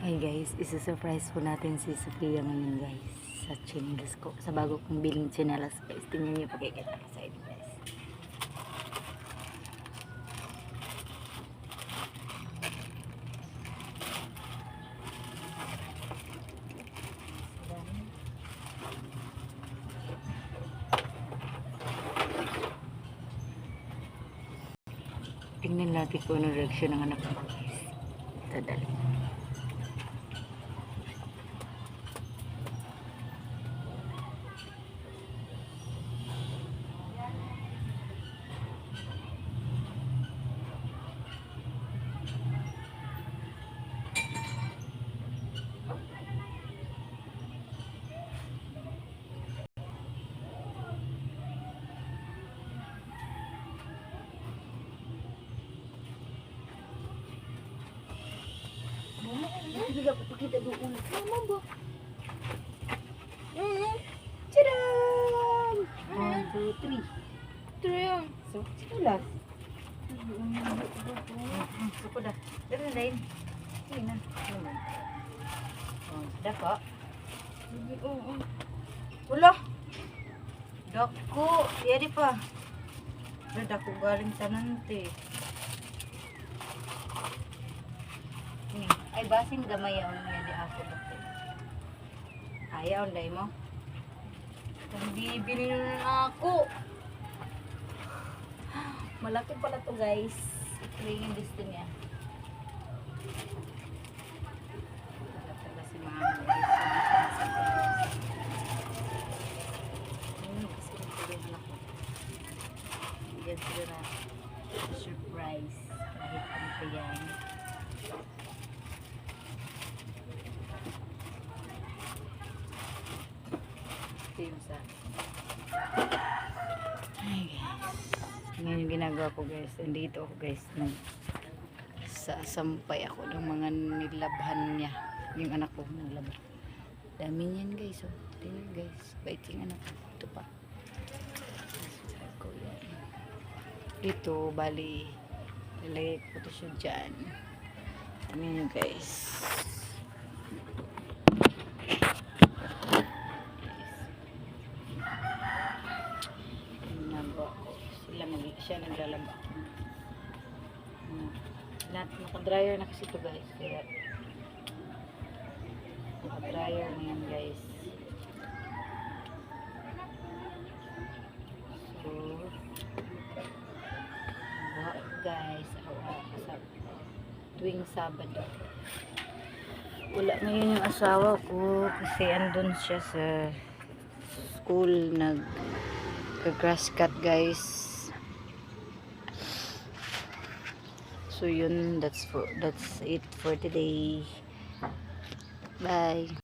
Ay guys, isa-surprise po natin si Sofia ngayon guys sa chinelas ko. Sa bago kong biling chinelas guys. Tingnan niyo pagkikita ko sa inyo guys. Tingnan natin kung anong reaksyon ng anak ko guys. Tadali. Hindi ako pakita doon. Mama ba? Tadam! 1, 2, 3. Ito yung So, chinelas. Suko dah. Dali lain. Sige na. Dako. Wala. Dako. Yari pa. Dako galing sa nante. Ay basin gamay yaon nga di ako dako. Ayaw nday mo. Hindi bilhin na ako. Malaki pala to guys. Ito yung gusto niya. Malaki pala si mama guys. Kasi nagtuloy na ako. Bigyan sila na surprise. Kahit ano pa yan. Ito yung sa... Ay guys. Ngayon yung ginagawa ko guys. Nandito ako guys. Sasampay ako ng mga nilabhan niya. Yung anak ko nilabhan. Dami niyan guys. Oh. Tingnan guys. Bait yung anak ko. Ito pa. Dito bali. Lalagay ko ito siya dyan. Tingnan nyo guys. Siya naglalaba. Naka-dryer na kasi ito guys. Kaya naka-dryer na yan guys. So guys, tuwing Sabado. Wala ngayon yung asawa ko kasi andun siya sa school nag-grass cut guys. So yun, that's it for today. Bye.